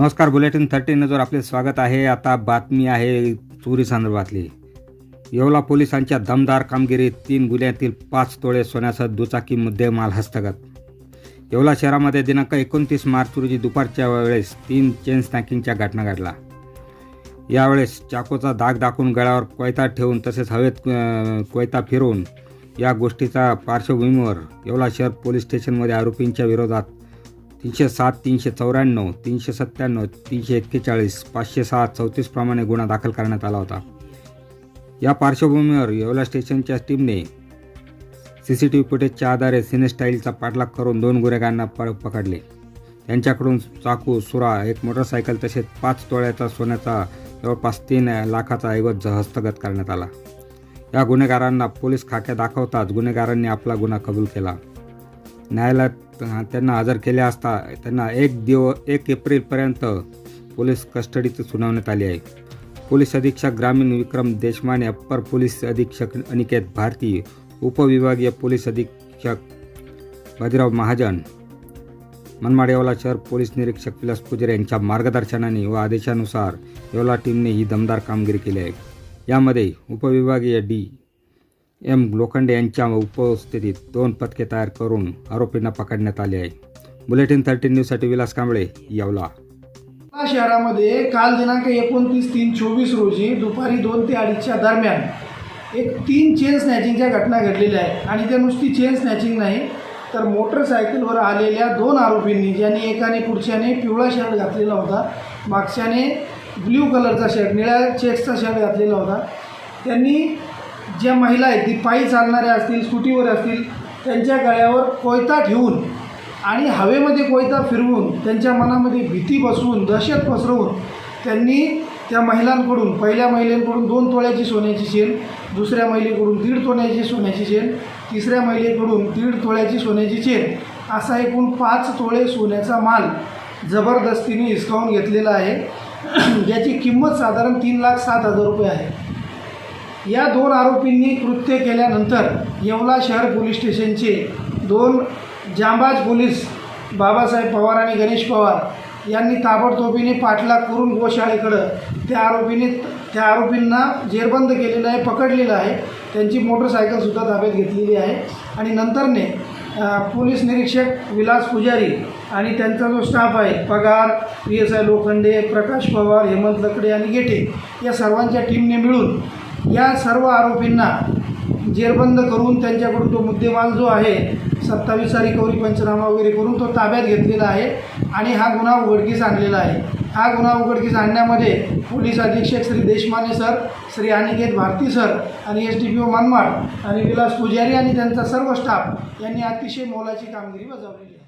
नमस्कार, बुलेटिन 13 न्यूजवर आपले स्वागत आहे। आता बातमी आहे चोरी संदर्भातली। येवला पोलिसांच्या दमदार कामगिरीत 3 गुन्ह्यातील 5 तोळे सोन्यासह दुचाकी मुद्देमाल हस्तगत। येवला शहरामध्ये दिनांक 29 मार्च रोजी दुपारच्या वेळेस 3 चेन स्नॅकिंगच्या घटना घडल्या। यावेळेस चाकूचा दाग दाखवून गळ्यावर कोयता ठेवून तसेच हवेत कोयता फिरवून या गोष्टीचा पार्श्वभूमीवर येवला शहर पोलीस स्टेशनमध्ये आरोपींच्या विरोधात 307, 394, 397, 341, 506, 34 प्रमाणे गुन्हा दाखल करण्यात आला होता। या पार्श्वभूमीवर येवला स्टेशनच्या टीमने CCTV फुटेजच्या आधारे सिनेस्टाईलचा पाठलाग करून 2 गुन्हेगारांना पकडले। त्यांच्याकडून चाकू, सुरा, एक मोटरसायकल तसेच 5 तोळ्याचा सोन्याचा जवळपास 3 लाखाचा ऐवज हस्तगत करण्यात आला। या गुन्हेगारांना पोलीस खाक्या दाखवताच गुन्हेगारांनी आपला गुन्हा कबूल केला। न्यायालयात त्यांना हजर केले असता त्यांना 1 एप्रिलपर्यंत पोलीस कस्टडीत सुनावण्यात आली आहे। पोलीस अधीक्षक ग्रामीण विक्रम देशमाने, अप्पर पोलीस अधीक्षक अनिकेत भारती, उपविभागीय पोलीस अधीक्षक बाजीराव महाजन, मनमाड येवला शहर पोलीस निरीक्षक विलास पुजारी यांच्या मार्गदर्शनाने व आदेशानुसार येवला टीमने ही दमदार कामगिरी केली आहे। यामध्ये उपविभागीय DM लोखंडे यांच्या उपस्थितीत 2 पथके तयार करून आरोपींना पकडण्यात आले आहे। बुलेटिन 13 न्यूजसाठी विलास कांबळे, येवला। शहरामध्ये काल दिनांक 29/3/24 रोजी दुपारी 2 ते 2:30च्या दरम्यान 3 चेन स्नॅचिंगच्या घटना घडलेल्या आहेत। आणि त्या नुसती चेन स्नॅचिंग नाही तर मोटरसायकलवर आलेल्या 2 आरोपींनी, ज्यांनी एकाने पुढच्याने पिवळा शर्ट घातलेला होता, मागच्याने ब्ल्यू कलरचा शर्ट, निळ्या चेक्सचा शर्ट घातलेला होता, त्यांनी ज्या महिला आहेत ती पायी चालणाऱ्या असतील, स्कूटीवर असतील, त्यांच्या गळ्यावर कोयता ठेवून आणि हवेमध्ये कोयता फिरवून त्यांच्या मनामध्ये भीती बसवून, दहशत पसरवून त्यांनी त्या महिलांकडून, पहिल्या महिलेकडून 2 तोळ्याची सोन्याची चेन, दुसऱ्या महिलेकडून 1.5 तोळ्याची सोन्याची चेन, तिसऱ्या महिलेकडून 1.5 तोळ्याची सोन्याची चेन, असा एकूण 5 तोळे सोन्याचा माल जबरदस्तीने हिसकावून घेतलेला आहे, ज्याची किंमत साधारण 3,07,000 रुपये आहे। या 2 आरोपींनी कृत्य केल्यानंतर येवला शहर पोलीस स्टेशनचे 2 जांबाज पोलीस बाबासाहेब पवार आणि गणेश पवार यांनी ताबडतोबीने पाठलाग करून गोशाळेकडं त्या आरोपींना जेरबंद केलेलं आहे, पकडलेलं आहे, त्यांची मोटरसायकलसुद्धा ताब्यात घेतलेली आहे। आणि नंतरने पोलीस निरीक्षक विलास पुजारी आणि त्यांचा जो स्टाफ आहे, पगार, PSI लोखंडे, प्रकाश पवार, हेमंत लकडे आणि गेटे, या सर्वांच्या टीमने मिळून या सर्व आरोपींना जेरबंद करून त्यांच्याकडून तो मुद्देमाल जो आहे 27 रिकव्हरी पंचनामा वगैरे करून तो ताब्यात घेतलेला आहे आणि हा गुन्हा उघडकीस आणलेला आहे। हा गुन्हा उघडकीस आणण्यामध्ये पोलीस अधीक्षक श्री देशमाने सर, श्री अनिकेत भारती सर आणि SDPO मनमाड आणि विलास पुजारी आणि त्यांचा सर्व स्टाफ यांनी अतिशय मोलाची कामगिरी बजावलेली आहे।